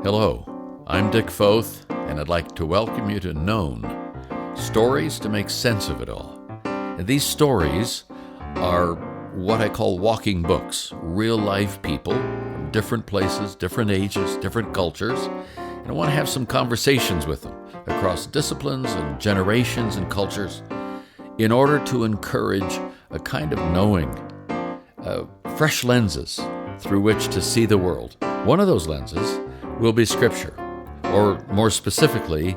Hello, I'm Dick Foth, and I'd like to welcome you to Known, stories to make sense of it all. And these stories are what I call walking books, real-life people from different places, different ages, different cultures, and I want to have some conversations with them across disciplines and generations and cultures in order to encourage a kind of knowing, fresh lenses through which to see the world. One of those lenses will be Scripture, or more specifically,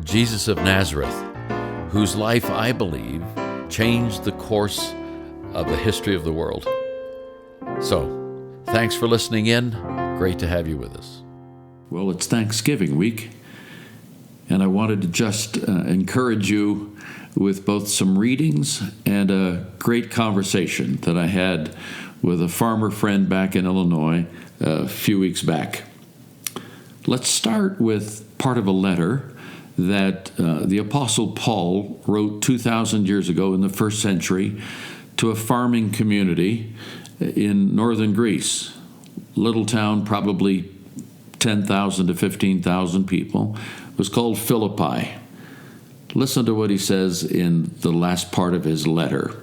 Jesus of Nazareth, whose life, I believe, changed the course of the history of the world. So, thanks for listening in. Great to have you with us. Well, it's Thanksgiving week, and I wanted to just encourage you with both some readings and a great conversation that I had with a farmer friend back in Illinois a few weeks back. Let's start with part of a letter that the Apostle Paul wrote 2,000 years ago in the first century to a farming community in northern Greece. Little town, probably 10,000 to 15,000 people. It was called Philippi. Listen to what he says in the last part of his letter.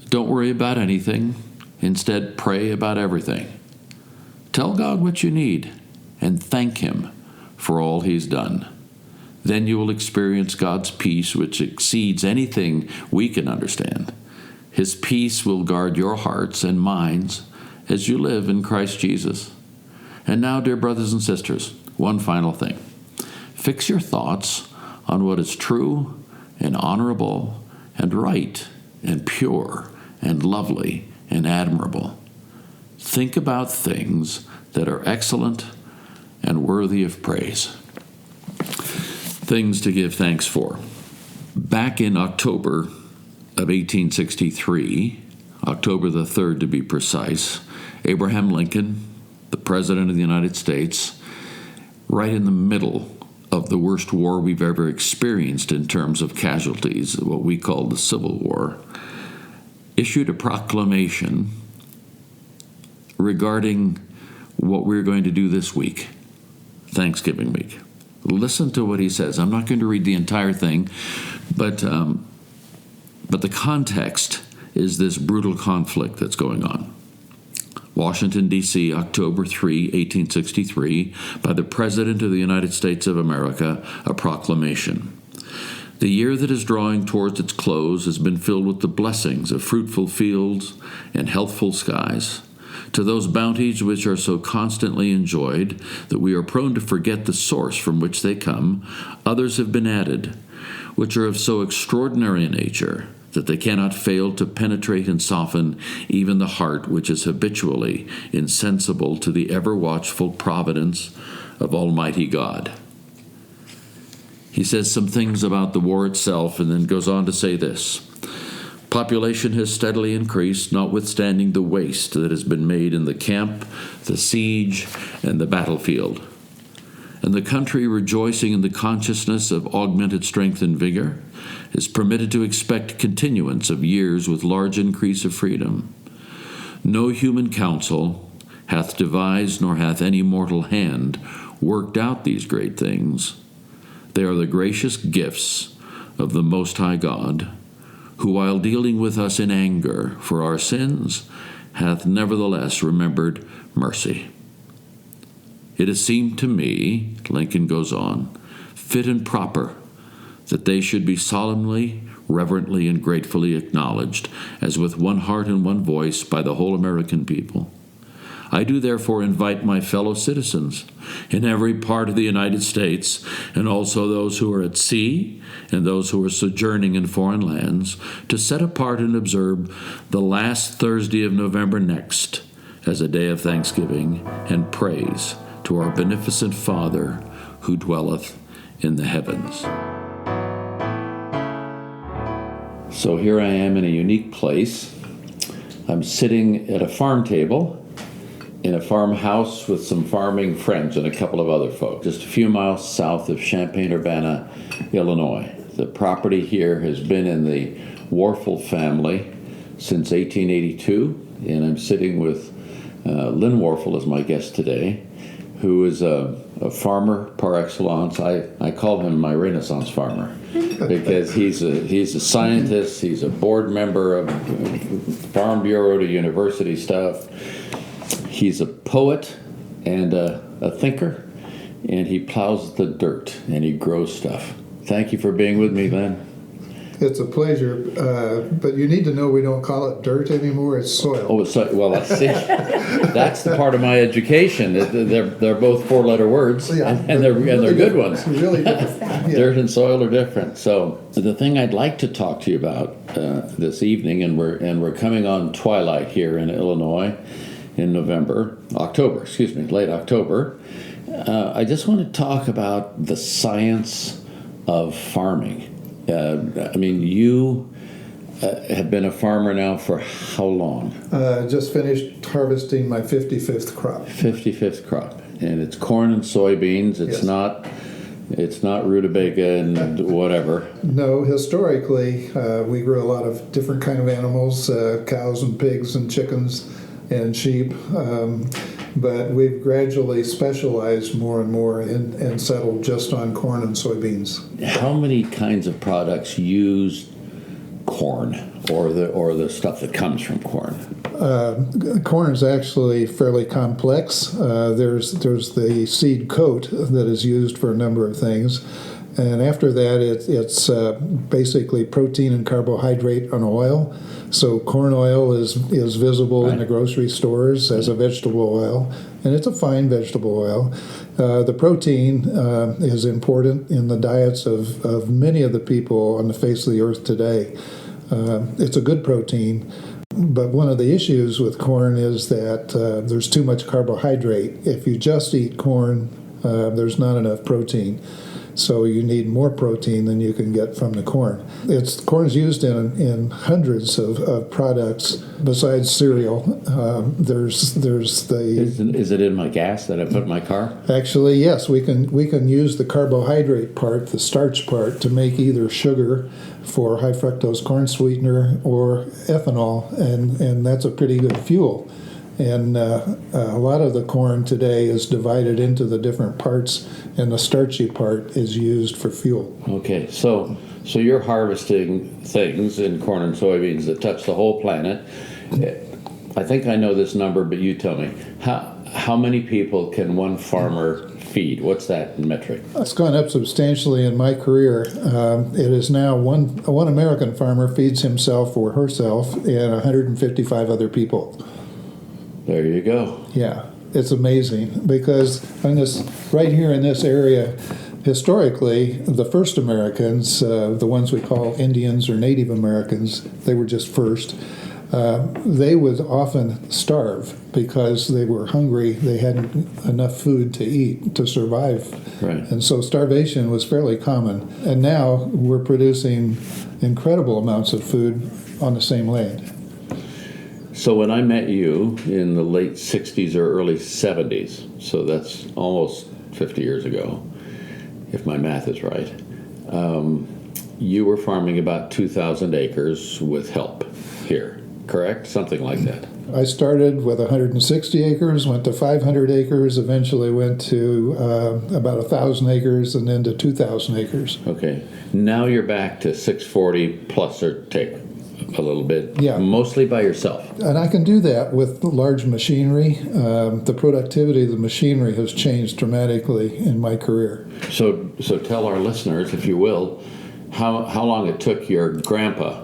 Don't worry about anything. Instead, pray about everything. Tell God what you need and thank Him for all He's done. Then you will experience God's peace, which exceeds anything we can understand. His peace will guard your hearts and minds as you live in Christ Jesus. And now, dear brothers and sisters, one final thing. Fix your thoughts on what is true and honorable and right and pure and lovely and admirable. Think about things that are excellent and worthy of praise. Things to give thanks for. Back in October of 1863, October the 3rd to be precise, Abraham Lincoln, the President of the United States, right in the middle of the worst war we've ever experienced in terms of casualties, what we call the Civil War, issued a proclamation regarding what we're going to do this week, Thanksgiving week. Listen to what he says. I'm not going to read the entire thing, but the context is this brutal conflict that's going on. Washington, D.C., October 3, 1863, by the President of the United States of America, a proclamation. The year that is drawing towards its close has been filled with the blessings of fruitful fields and healthful skies. To those bounties which are so constantly enjoyed that we are prone to forget the source from which they come, others have been added, which are of so extraordinary a nature that they cannot fail to penetrate and soften even the heart which is habitually insensible to the ever-watchful providence of Almighty God. He says some things about the war itself and then goes on to say this. Population has steadily increased, notwithstanding the waste that has been made in the camp, the siege, and the battlefield. And the country, rejoicing in the consciousness of augmented strength and vigor, is permitted to expect continuance of years with large increase of freedom. No human counsel hath devised, nor hath any mortal hand worked out these great things. They are the gracious gifts of the Most High God, who, while dealing with us in anger for our sins, hath nevertheless remembered mercy. It has seemed to me, Lincoln goes on, fit and proper that they should be solemnly, reverently, and gratefully acknowledged, as with one heart and one voice, by the whole American people. I do therefore invite my fellow citizens in every part of the United States, and also those who are at sea and those who are sojourning in foreign lands, to set apart and observe the last Thursday of November next as a day of thanksgiving and praise to our beneficent Father who dwelleth in the heavens. So here I am in a unique place. I'm sitting at a farm table in a farmhouse with some farming friends and a couple of other folks, just a few miles south of Champaign-Urbana, Illinois. The property here has been in the Warfel family since 1882, and I'm sitting with Lynn Warfel as my guest today, who is a farmer par excellence. I call him my Renaissance farmer because he's a scientist. He's a board member of Farm Bureau to university stuff. He's a poet and a thinker, and he plows the dirt and he grows stuff. Thank you for being with me, Glenn. It's a pleasure, but you need to know we don't call it dirt anymore. It's soil. Oh, well, I see. That's the part of my education. They're both four-letter words, and they're really good ones. Really different. Yeah. Dirt and soil are different. So the thing I'd like to talk to you about this evening, and we're coming on twilight here in Illinois in late October. I just want to talk about the science of farming. You have been a farmer now for how long? Just finished harvesting my 55th crop. 55th crop, and it's corn and soybeans. It's Yes. It's not rutabaga and whatever. No, historically, we grew a lot of different kind of animals, cows and pigs and chickens and sheep, but we've gradually specialized more and more and settled just on corn and soybeans. How many kinds of products use corn or the stuff that comes from corn? Corn is actually fairly complex. There's the seed coat that is used for a number of things. And after that, it's basically protein and carbohydrate and oil. So corn oil is visible in the grocery stores as a vegetable oil, and it's a fine vegetable oil. The protein is important in the diets of many of the people on the face of the earth today. It's a good protein, but one of the issues with corn is that there's too much carbohydrate. If you just eat corn, there's not enough protein. So you need more protein than you can get from the corn. Corn is used in hundreds of products besides cereal. There's the Is it in my gas that I put in my car? actually yes, we can use the carbohydrate part, the starch part, to make either sugar for high fructose corn sweetener or ethanol, and that's a pretty good fuel. And a lot of the corn today is divided into the different parts, and the starchy part is used for fuel. Okay, so you're harvesting things in corn and soybeans that touch the whole planet. I think I know this number, but you tell me. How many people can one farmer feed? What's that metric? It's gone up substantially in my career. It is now one American farmer feeds himself or herself and 155 other people. There you go. Yeah, it's amazing because right here in this area, historically, the first Americans, the ones we call Indians or Native Americans, they were just first. They would often starve because they were hungry. They hadn't enough food to eat to survive. Right. And so starvation was fairly common. And now we're producing incredible amounts of food on the same land. So when I met you in the late 60s or early 70s, so that's almost 50 years ago, if my math is right, you were farming about 2,000 acres with help here, correct? Something like that. I started with 160 acres, went to 500 acres, eventually went to about 1,000 acres, and then to 2,000 acres. Okay. Now you're back to 640 plus or take a little bit, Yeah. mostly by yourself. And I can do that with large machinery. The productivity of the machinery has changed dramatically in my career. So tell our listeners, if you will, how long it took your grandpa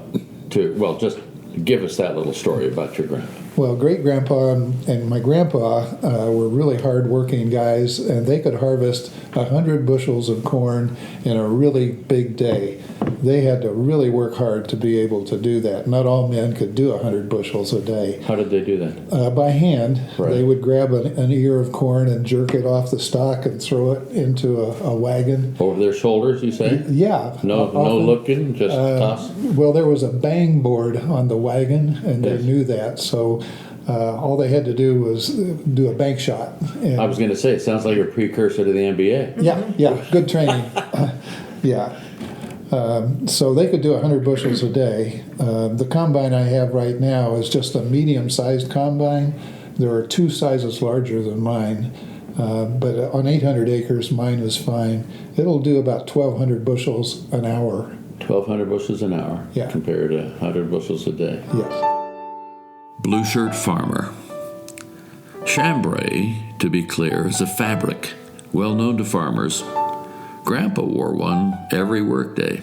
to, well, just give us that little story about your grandpa. Well, great-grandpa and my grandpa were really hard-working guys, and they could harvest 100 bushels of corn in a really big day. They had to really work hard to be able to do that. Not all men could do 100 bushels a day. How did they do that? By hand. Right. They would grab an ear of corn and jerk it off the stalk and throw it into a wagon. Over their shoulders, you say? Yeah. No often. looking, just toss? Well, there was a bang board on the wagon, and Yes. they knew that. So all they had to do was do a bank shot. And I was going to say, it sounds like a precursor to the NBA. yeah, good training. Yeah. So they could do 100 bushels a day. The combine I have right now is just a medium-sized combine. There are two sizes larger than mine. But on 800 acres, mine is fine. It'll do about 1,200 bushels an hour. 1,200 bushels an hour, Yeah. compared to 100 bushels a day. Yes. Blue shirt farmer. Chambray, to be clear, is a fabric well known to farmers. Grandpa wore one every workday.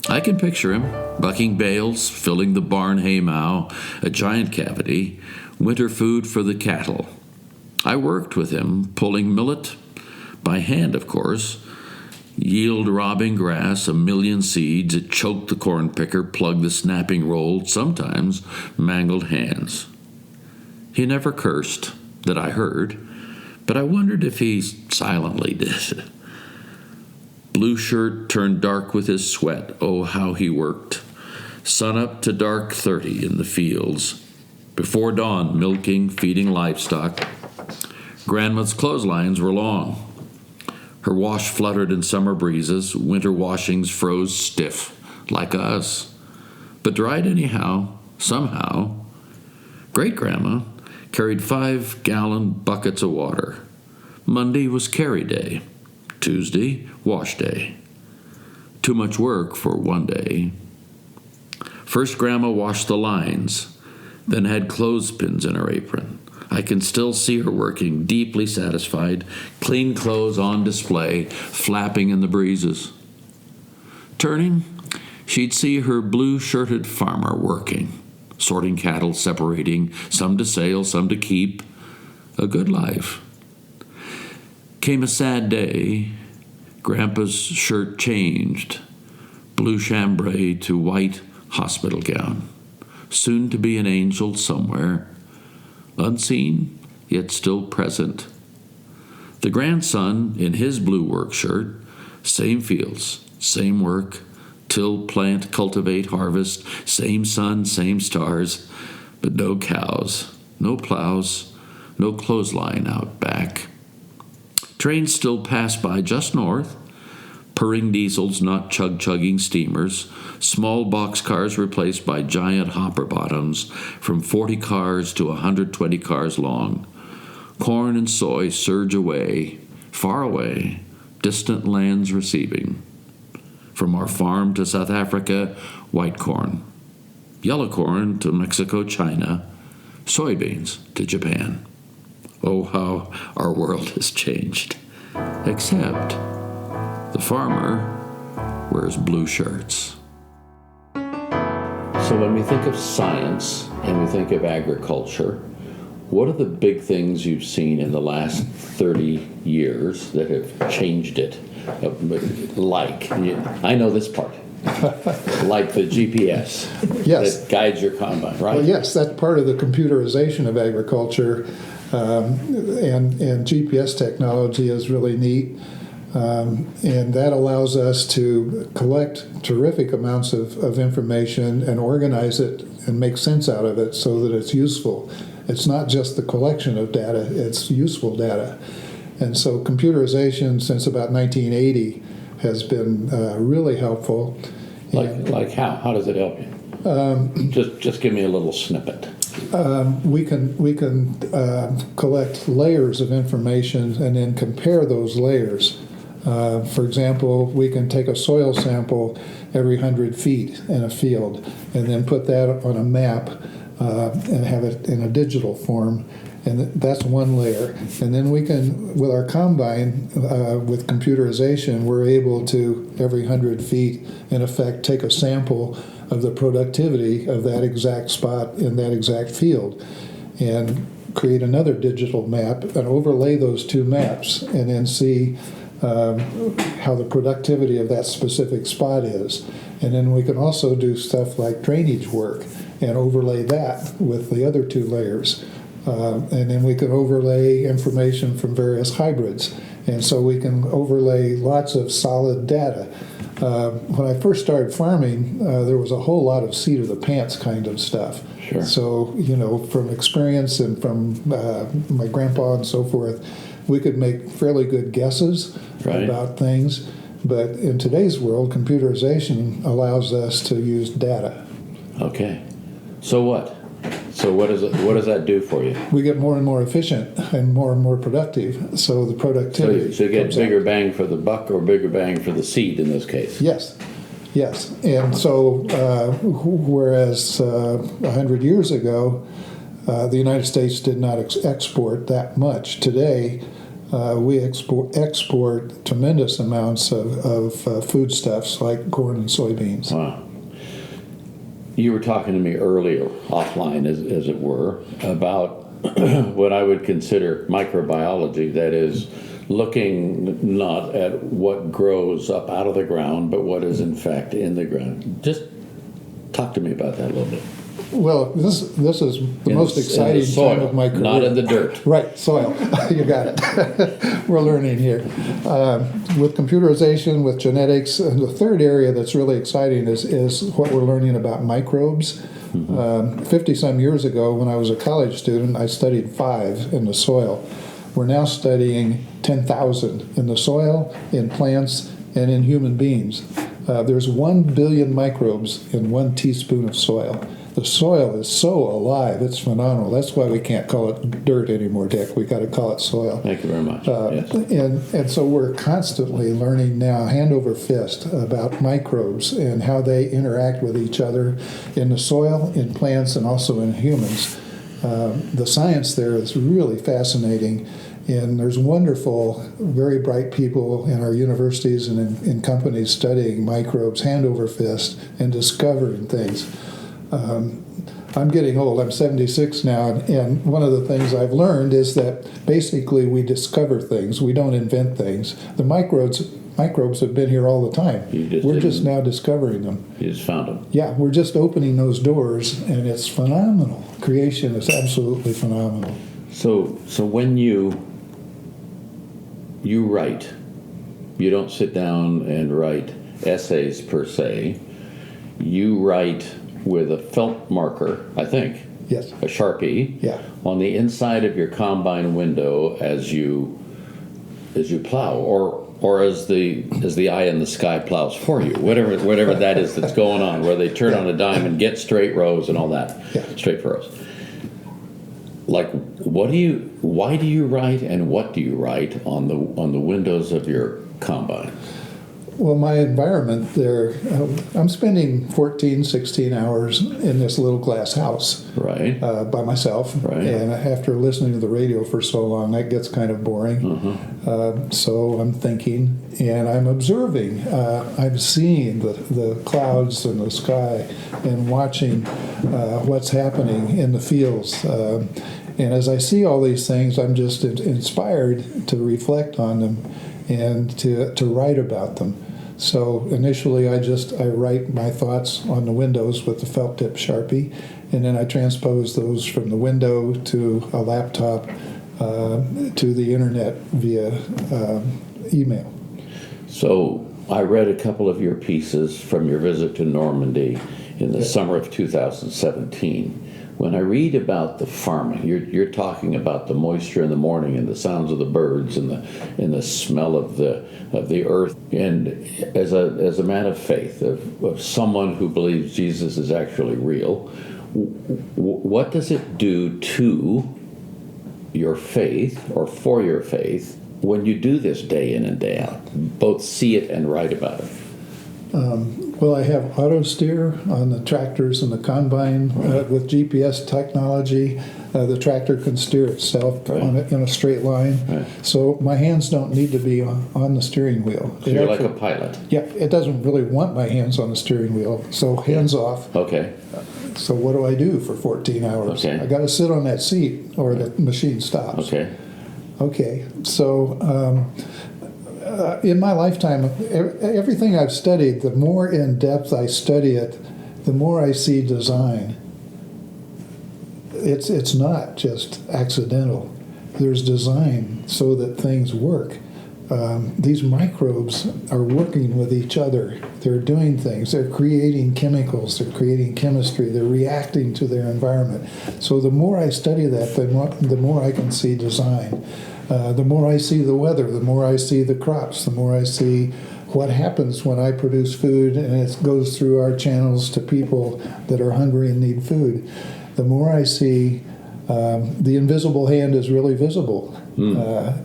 I can picture him bucking bales, filling the barn haymow, a giant cavity, winter food for the cattle. I worked with him, pulling millet, by hand of course, yield-robbing grass, a million seeds. It choked the corn picker, plugged the snapping roll, sometimes mangled hands. He never cursed, that I heard, but I wondered if he silently did. Blue shirt turned dark with his sweat. Oh, how he worked. Sun up to dark 30 in the fields. Before dawn, milking, feeding livestock. Grandma's clotheslines were long. Her wash fluttered in summer breezes. Winter washings froze stiff, like us, but dried anyhow, somehow. Great-grandma carried 5-gallon buckets of water. Monday was carry day. Tuesday, wash day. Too much work for one day. First, Grandma washed the lines, then had clothespins in her apron. I can still see her working, deeply satisfied, clean clothes on display, flapping in the breezes. Turning, she'd see her blue-shirted farmer working, sorting cattle, separating, some to sale, some to keep. A good life. Came a sad day. Grandpa's shirt changed, blue chambray to white hospital gown, soon to be an angel somewhere, unseen yet still present. The grandson in his blue work shirt, same fields, same work, till, plant, cultivate, harvest, same sun, same stars, but no cows, no plows, no clothesline out back. Trains still pass by just north, purring diesels, not chug-chugging steamers, small boxcars replaced by giant hopper bottoms, from 40 cars to 120 cars long. Corn and soy surge away, far away, distant lands receiving. From our farm to South Africa, white corn. Yellow corn to Mexico, China. Soybeans to Japan. Oh, how our world has changed. Except the farmer wears blue shirts. So when we think of science and we think of agriculture, what are the big things you've seen in the last 30 years that have changed it? Like, I know this part, like the GPS Yes. that guides your combine, right? Well, yes, that's part of the computerization of agriculture, and GPS technology is really neat, and that allows us to collect terrific amounts of information and organize it and make sense out of it so that it's useful. It's not just the collection of data, it's useful data. And so computerization since about 1980 has been really helpful. Like how? How does it help you? Just give me a little snippet. We can collect layers of information and then compare those layers. For example, we can take a soil sample every 100 feet in a field and then put that on a map and have it in a digital form. And that's one layer. And then we can, with our combine, with computerization, we're able to, every 100 feet, in effect, take a sample of the productivity of that exact spot in that exact field and create another digital map and overlay those two maps and then see how the productivity of that specific spot is. And then we can also do stuff like drainage work and overlay that with the other two layers. And then we can overlay information from various hybrids. And so we can overlay lots of solid data. When I first started farming, there was a whole lot of seat of the pants kind of stuff. Sure. So, from experience and from my grandpa and so forth, we could make fairly good guesses about things. But in today's world, computerization allows us to use data. Okay. So what? So what does that do for you? We get more and more efficient and more productive. So the productivity. So you get comes bigger out. bang for the buck, or bigger bang for the seed in this case. Yes, yes. And so whereas 100 years ago, the United States did not export that much. Today, we export tremendous amounts of foodstuffs like corn and soybeans. Wow. You were talking to me earlier, offline as it were, about what I would consider microbiology, that is, looking not at what grows up out of the ground, but what is in fact in the ground. Just talk to me about that a little bit. Well, this is the most exciting soil, time of my career. not in the dirt. Right, soil. You got it. We're learning here. With computerization, with genetics, and the third area that's really exciting is what we're learning about microbes. 50-some years ago, when I was a college student, I studied 5 in the soil. We're now studying 10,000 in the soil, in plants, and in human beings. There's 1 billion microbes in 1 teaspoon of soil. The soil is so alive, it's phenomenal. That's why we can't call it dirt anymore, Dick. We got to call it soil. Thank you very much. Yes. And so we're constantly learning now, hand over fist, about microbes and how they interact with each other in the soil, in plants, and also in humans. The science there is really fascinating. And there's wonderful, very bright people in our universities and in companies studying microbes hand over fist and discovering things. I'm getting old. I'm 76 now, and one of the things I've learned is that basically we discover things. We don't invent things. The microbes have been here all the time. We're just now discovering them. You just found them. Yeah, we're just opening those doors, and it's phenomenal. Creation is absolutely phenomenal. So when you write, you don't sit down and write essays per se. You write with a felt marker, I think. Yes. A Sharpie. Yeah. On the inside of your combine window as you plow, or as the eye in the sky plows for you, whatever that is that's going on, where they turn on a dime and get straight rows and all that. Yeah. Straight furrows. Like, why do you write, and what do you write on the windows of your combine? Well, my environment there, I'm spending 14, 16 hours in this little glass house. Right. By myself. Right. And after listening to the radio for so long, that gets kind of boring. So I'm thinking and I'm observing. I'm seeing the clouds in the sky and watching what's happening in the fields. And as I see all these things, I'm just inspired to reflect on them and to write about them. So initially I write my thoughts on the windows with the felt tip Sharpie, and then I transpose those from the window to a laptop to the internet via email. So I read a couple of your pieces from your visit to Normandy in the summer of 2017. When I read about the farming, you're talking about the moisture in the morning and the sounds of the birds and the smell of the earth. And as a man of faith, of someone who believes Jesus is actually real, what does it do to your faith or for your faith when you do this day in and day out, both see it and write about it? Well, I have auto steer on the tractors and the combine with GPS technology. The tractor can steer itself in a straight line. Right. So my hands don't need to be on the steering wheel. So you're like a pilot. Yeah, it doesn't really want my hands on the steering wheel. So hands off. Okay. So what do I do for 14 hours? Okay. I got to sit on that seat or the machine stops. Okay. So in my lifetime, everything I've studied, the more in depth I study it, the more I see design. It's not just accidental. There's design so that things work. These microbes are working with each other. They're doing things. They're creating chemicals. They're creating chemistry. They're reacting to their environment. So the more I study that, the more I can see design. The more I see the weather, the more I see the crops, the more I see what happens when I produce food and it goes through our channels to people that are hungry and need food. the more I see the invisible hand is really visible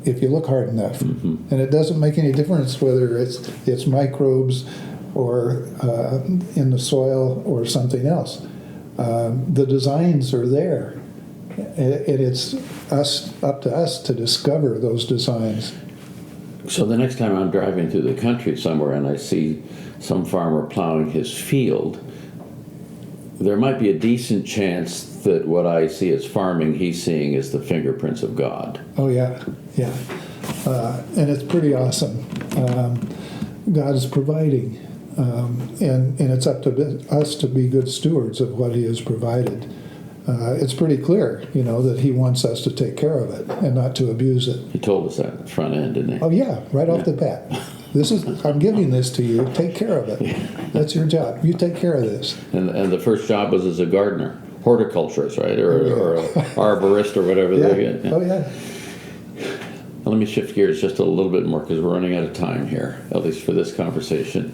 if you look hard enough. And it doesn't make any difference whether it's microbes or in the soil or something else. The designs are there. And it's up to us to discover those designs. So the next time I'm driving through the country somewhere and I see some farmer plowing his field, there might be a decent chance that what I see as farming, he's seeing as the fingerprints of God. Oh, yeah. And it's pretty awesome. God is providing, and it's up to us to be good stewards of what He has provided. It's pretty clear, that He wants us to take care of it and not to abuse it. He told us that at the front end, didn't he? Oh, yeah, right off the bat. I'm giving this to you. Take care of it. That's your job. You take care of this. And the first job was as a gardener, horticulturist, right? Or an arborist or whatever. Yeah. Oh, yeah. Let me shift gears just a little bit more because we're running out of time here, at least for this conversation.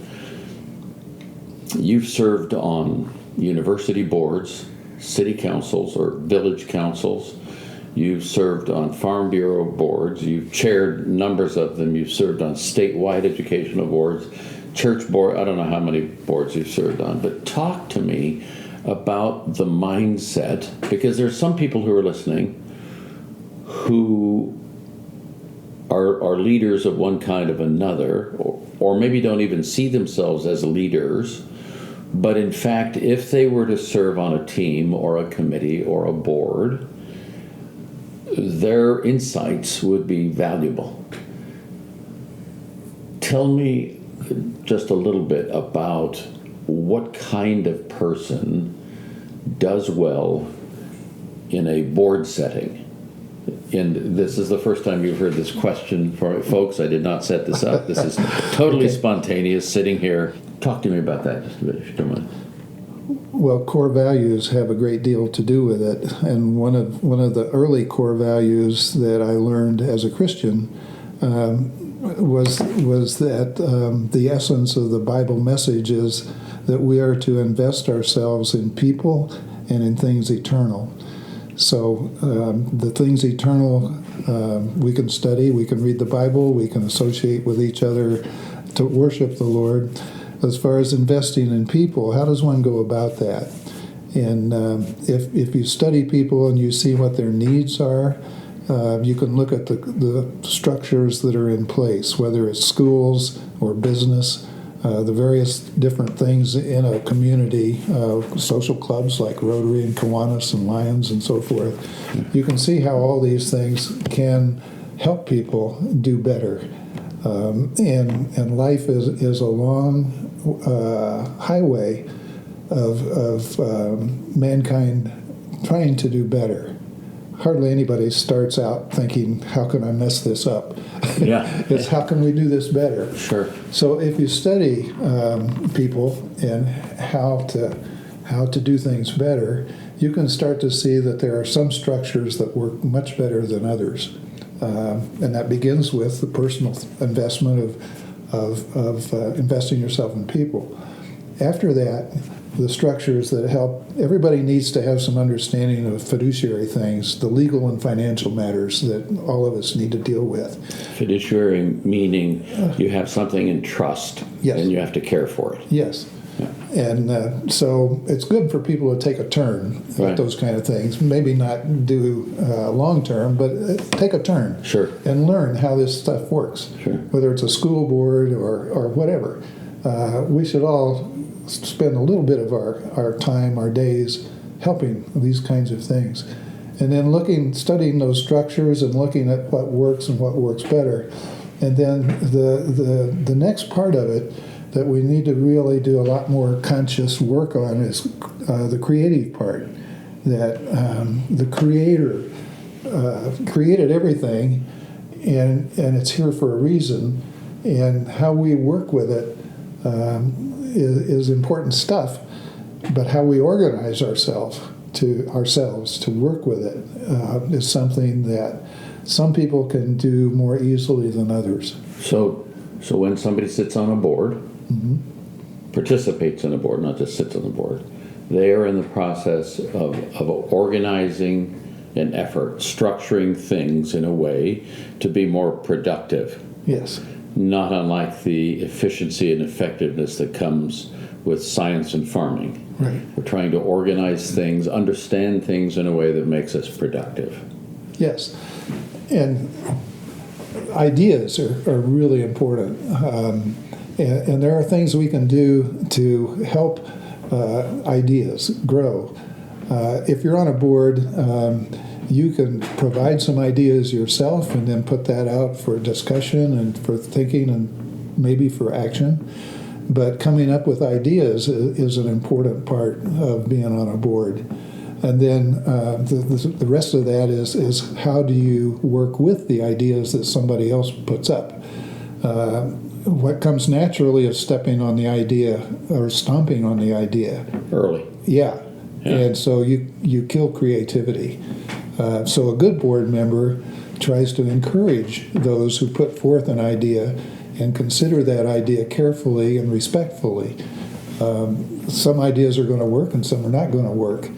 You've served on university boards, city councils or village councils. You've served on Farm Bureau boards. You've chaired numbers of them. You've served on statewide educational boards, church board. I don't know how many boards you've served on, but talk to me about the mindset, because there's some people who are listening who are leaders of one kind of another, or maybe don't even see themselves as leaders, but in fact, if they were to serve on a team or a committee or a board, their insights would be valuable. Tell me just a little bit about what kind of person does well in a board setting. And this is the first time you've heard this question, folks. I did not set this up. This is totally spontaneous, sitting here. Talk to me about that just a bit, if you don't mind. Well, core values have a great deal to do with it, and one of the early core values that I learned as a Christian was that the essence of the Bible message is that we are to invest ourselves in people and in things eternal. So the things eternal we can study, we can read the Bible, we can associate with each other to worship the Lord. As far as investing in people, how does one go about that? And if you study people and you see what their needs are, you can look at the structures that are in place, whether it's schools or business, the various different things in a community, social clubs like Rotary and Kiwanis and Lions and so forth. You can see how all these things can help people do better. And life is a long highway of mankind trying to do better. Hardly anybody starts out thinking, how can I mess this up? Yeah. It's how can we do this better? Sure. So if you study people and how to do things better, you can start to see that there are some structures that work much better than others. And that begins with the personal investment of investing yourself in people. After that, the structures that help, everybody needs to have some understanding of fiduciary things, the legal and financial matters that all of us need to deal with. Fiduciary meaning you have something in trust, yes, and you have to care for it. Yes. Yeah. And so it's good for people to take a turn Right. at those kind of things. Maybe not do long term, but take a turn. Sure. And learn how this stuff works. Sure. Whether it's a school board or whatever. We should all spend a little bit of our time, our days, helping these kinds of things. And then studying those structures and looking at what works and what works better. And then the next part of it that we need to really do a lot more conscious work on is the creative part. That the Creator created everything, and it's here for a reason. And how we work with it is important stuff. But how we organize ourselves to work with it is something that some people can do more easily than others. So when somebody sits on a board, participates in a board, not just sits on the board, They are in the process of organizing an effort, structuring things in a way to be more productive. Yes. Not unlike the efficiency and effectiveness that comes with science and farming. Right. We're trying to organize things, understand things in a way that makes us productive. Yes. And ideas are really important. And there are things we can do to help ideas grow. If you're on a board, you can provide some ideas yourself and then put that out for discussion and for thinking and maybe for action. But coming up with ideas is an important part of being on a board. And then the rest of that is how do you work with the ideas that somebody else puts up? What comes naturally is stepping on the idea or stomping on the idea. Early. Yeah. And so you kill creativity. So a good board member tries to encourage those who put forth an idea and consider that idea carefully and respectfully. Some ideas are going to work and some are not going to work.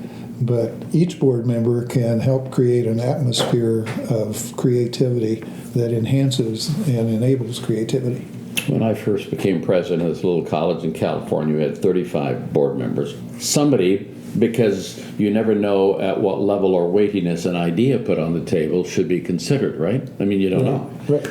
But each board member can help create an atmosphere of creativity that enhances and enables creativity. When I first became president of this little college in California, we had 35 board members. Somebody, because you never know at what level or weightiness an idea put on the table should be considered, right? I mean, you don't know. Right.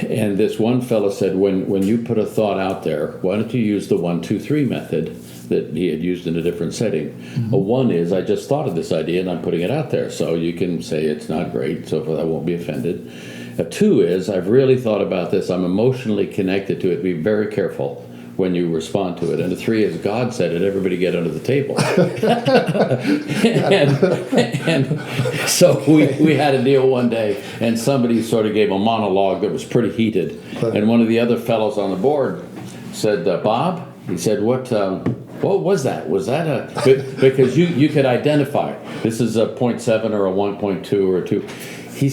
And this one fellow said, when you put a thought out there, why don't you use the 1, 2, 3 method that he had used in a different setting? Mm-hmm. A 1 is, I just thought of this idea and I'm putting it out there. So you can say it's not great, so I won't be offended. A 2 is, I've really thought about this. I'm emotionally connected to it. Be very careful when you respond to it. And a 3 is, God said it, everybody get under the table. and so we had a deal one day, and somebody sort of gave a monologue that was pretty heated. And one of the other fellows on the board said, Bob, he said, what was that? Was that a... Because you could identify, this is a 0.7 or a 1.2 or a 2. He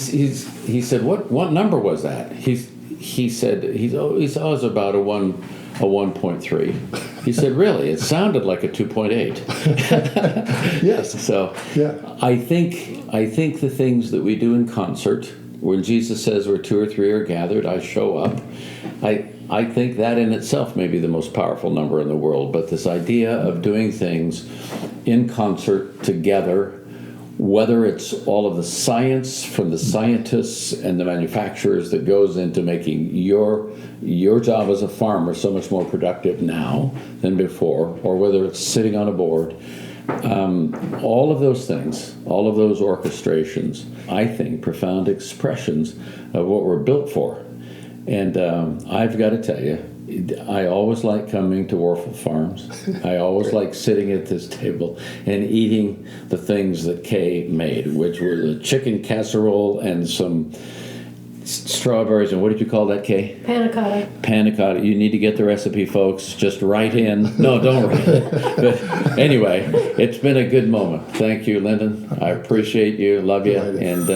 said, what number was that? He said, he's always about a 1.3. He said, really? It sounded like a 2.8. Yes. So yeah. I think the things that we do in concert, when Jesus says where 2 or 3 are gathered, I show up, I think that in itself may be the most powerful number in the world. But this idea of doing things in concert together, whether it's all of the science from the scientists and the manufacturers that goes into making your job as a farmer so much more productive now than before, or whether it's sitting on a board, all of those things, all of those orchestrations, I think, profound expressions of what we're built for. And I've got to tell you, I always like coming to Warfel Farms. I always like sitting at this table and eating the things that Kay made, which were the chicken casserole and some strawberries. And what did you call that, Kay? Panna cotta. Panna cotta. You need to get the recipe, folks. Just write in. No, don't write in. But anyway, it's been a good moment. Thank you, Lyndon. I appreciate you. Love you. And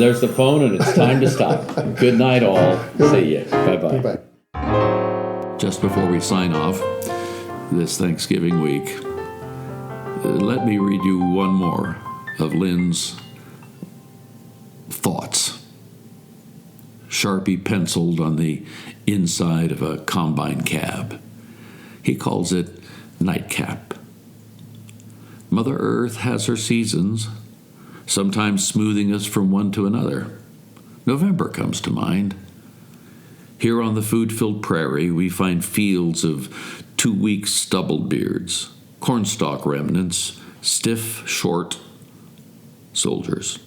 there's the phone, and it's time to stop. Good night, all. See you. Bye-bye. Bye-bye. Just before we sign off this Thanksgiving week, let me read you one more of Lynn's thoughts, Sharpie penciled on the inside of a combine cab. He calls it nightcap. Mother Earth has her seasons, sometimes smoothing us from one to another. November comes to mind. Here on the food-filled prairie, we find fields of 2-week stubbled beards, cornstalk remnants, stiff, short soldiers,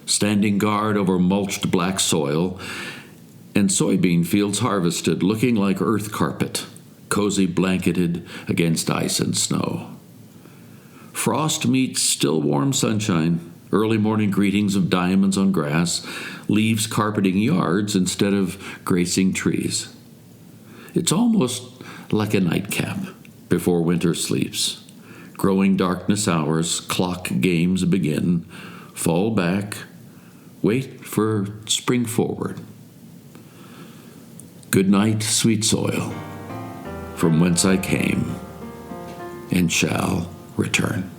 standing guard over mulched black soil, and soybean fields harvested, looking like earth carpet, cozy blanketed against ice and snow. Frost meets still warm sunshine, early morning greetings of diamonds on grass, leaves carpeting yards instead of gracing trees. It's almost like a nightcap before winter sleeps. Growing darkness hours, clock games begin, fall back, wait for spring forward. Good night, sweet soil, from whence I came, and shall return.